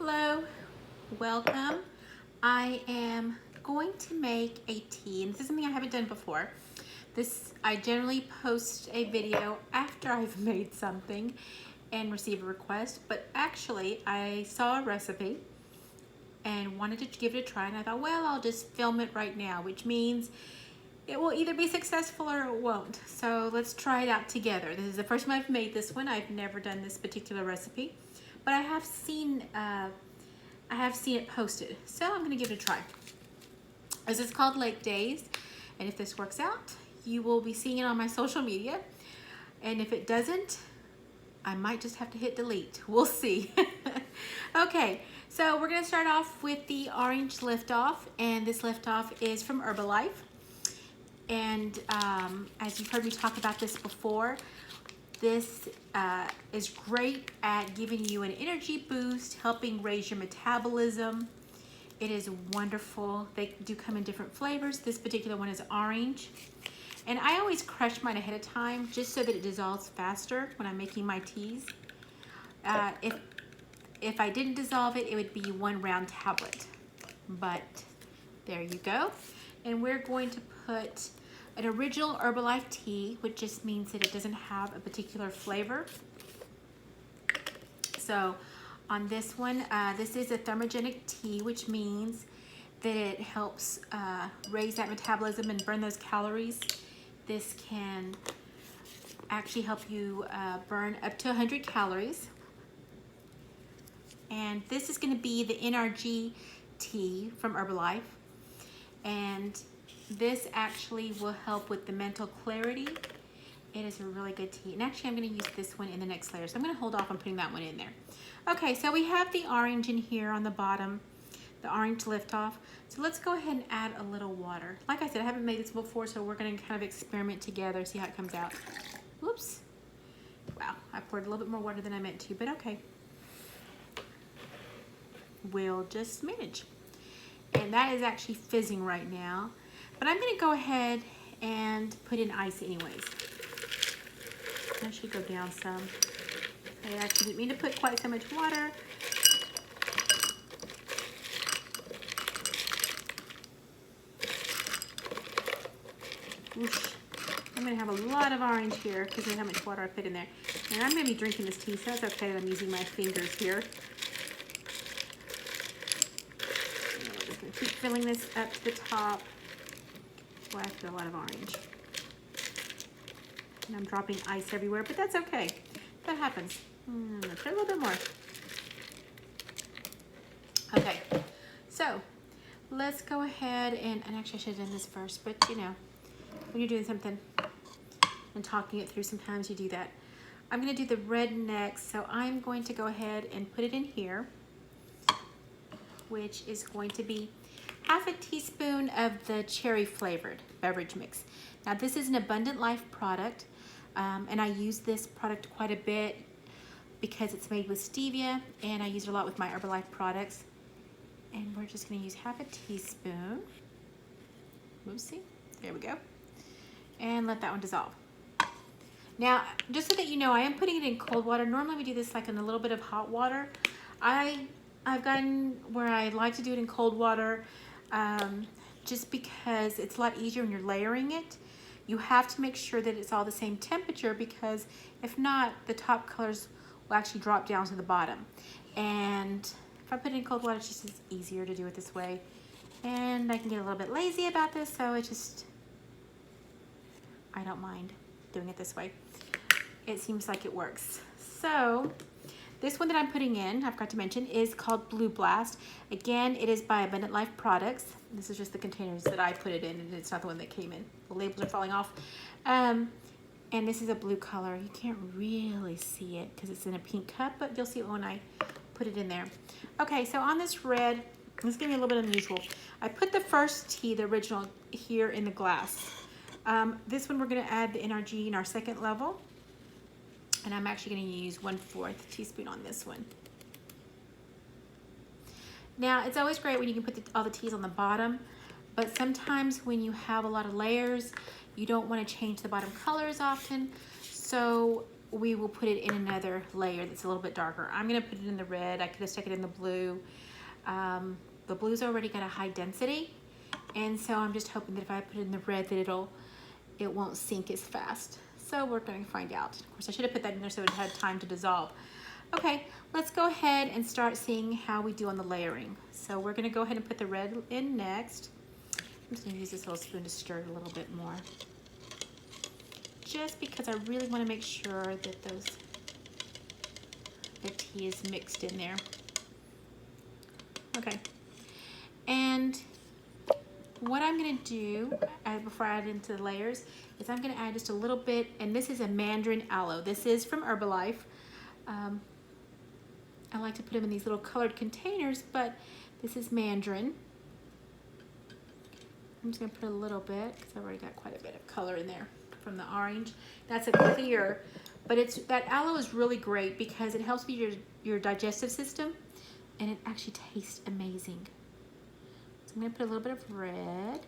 Hello, welcome. I am going to make a tea, and this is something I haven't done before. I generally post a video after I've made something and receive a request, but actually I saw a recipe and wanted to give it a try, and I thought, well, I'll just film it right now, which means it will either be successful or it won't. So let's try it out together. This is the first time I've made this one. I've never done this particular recipe, but I have seen it posted, so I'm gonna give it a try. This is called Lake Days, and if this works out, you will be seeing it on my social media, and if it doesn't, I might just have to hit delete. We'll see. Okay, so we're gonna start off with the orange liftoff, and this liftoff is from Herbalife. And as you've heard me talk about this before, this is great at giving you an energy boost, helping raise your metabolism. It is wonderful. They do come in different flavors. This particular one is orange. And I always crush mine ahead of time just so that it dissolves faster when I'm making my teas. If I didn't dissolve it, it would be one round tablet. But there you go. And we're going to put an original Herbalife tea, which just means that it doesn't have a particular flavor. So on this one, this is a thermogenic tea, which means that it helps raise that metabolism and burn those calories. This can actually help you burn up to 100 calories. And this is going to be the NRG tea from Herbalife. And this actually will help with the mental clarity. It is a really good tea. And actually I'm gonna use this one in the next layer. So I'm gonna hold off on putting that one in there. Okay, so we have the orange in here on the bottom, the orange liftoff. So let's go ahead and add a little water. Like I said, I haven't made this before, so we're gonna kind of experiment together, see how it comes out. Whoops. Wow, I poured a little bit more water than I meant to, but okay. We'll just manage. And that is actually fizzing right now. But I'm gonna go ahead and put in ice anyways. That should go down some. I actually didn't mean to put quite so much water. Oosh. I'm gonna have a lot of orange here because of how much water I put in there. And I'm gonna be drinking this tea, so it's okay that I'm using my fingers here. I'm just gonna keep filling this up to the top. Well, I put a lot of orange. And I'm dropping ice everywhere, but that's okay. That happens. Let's put a little bit more. Okay, so let's go ahead and actually I should have done this first, but you know, when you're doing something and talking it through, sometimes you do that. I'm gonna do the red next, so I'm going to go ahead and put it in here, which is going to be half a teaspoon of the cherry flavored beverage mix. Now this is an Abundant Life product, and I use this product quite a bit because it's made with stevia, and I use it a lot with my Herbalife products. And we're just gonna use half a teaspoon. Oopsie, there we go. And let that one dissolve. Now, just so that you know, I am putting it in cold water. Normally we do this like in a little bit of hot water. I've gotten where I like to do it in cold water, just because it's a lot easier when you're layering it. You have to make sure that it's all the same temperature, because if not, the top colors will actually drop down to the bottom. And if I put it in cold water, it's just easier to do it this way. And I can get a little bit lazy about this, so I don't mind doing it this way. It seems like it works. So this one that I'm putting in, I forgot to mention, is called Blue Blast. Again, it is by Abundant Life Products. This is just the containers that I put it in, and it's not the one that came in. The labels are falling off. And this is a blue color. You can't really see it because it's in a pink cup, but you'll see it when I put it in there. Okay, so on this red, this is gonna be a little bit unusual. I put the first tea, the original, here in the glass. This one we're gonna add the NRG in our second level. And I'm actually going to use 1/4 teaspoon on this one. Now, it's always great when you can put all the teas on the bottom, but sometimes when you have a lot of layers, you don't want to change the bottom colors often. So we will put it in another layer that's a little bit darker. I'm gonna put it in the red. I could have stuck it in the blue. The blue's already got a high density, and so I'm just hoping that if I put it in the red that it won't sink as fast. So we're going to find out. Of course, I should have put that in there so it had time to dissolve. Okay, let's go ahead and start seeing how we do on the layering. So we're going to go ahead and put the red in next. I'm just going to use this little spoon to stir it a little bit more, just because I really want to make sure that the tea is mixed in there. Okay, and what I'm going to do before I add into the layers is I'm going to add just a little bit, and this is a Mandarin aloe. This is from Herbalife. I like to put them in these little colored containers, but this is Mandarin. I'm just going to put a little bit because I've already got quite a bit of color in there from the orange. That's a clear, but that aloe is really great because it helps with your digestive system, and it actually tastes amazing. So I'm going to put a little bit of red.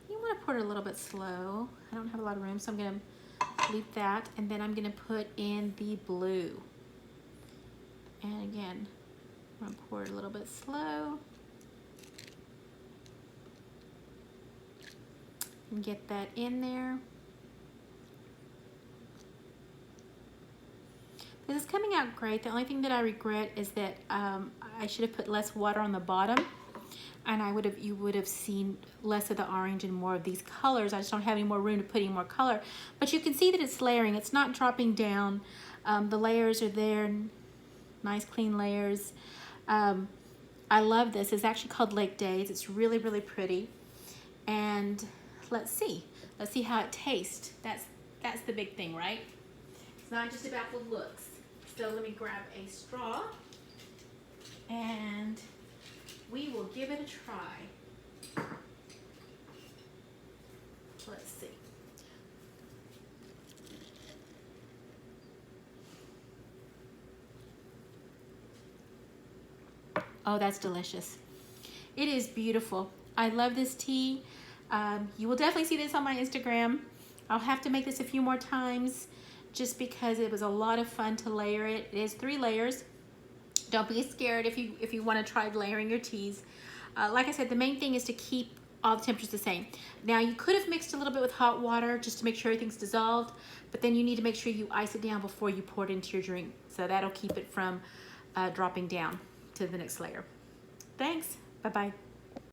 You want to pour it a little bit slow. I don't have a lot of room, so I'm going to leave that. And then I'm going to put in the blue. And again, I'm going to pour it a little bit slow. And get that in there. This is coming out great. The only thing that I regret is that I should have put less water on the bottom, and you would have seen less of the orange and more of these colors. I just don't have any more room to put any more color. But you can see that it's layering. It's not dropping down. The layers are there, nice clean layers. I love this. It's actually called Lake Days. It's really, really pretty. And let's see how it tastes. That's the big thing, right? It's not just about the looks. So let me grab a straw and we will give it a try. Let's see. Oh, that's delicious. It is beautiful. I love this tea. You will definitely see this on my Instagram. I'll have to make this a few more times just because it was a lot of fun to layer it. It is 3 layers. Don't be scared if you want to try layering your teas. Like I said, the main thing is to keep all the temperatures the same. Now you could have mixed a little bit with hot water just to make sure everything's dissolved, but then you need to make sure you ice it down before you pour it into your drink. So that'll keep it from dropping down to the next layer. Thanks. Bye-bye.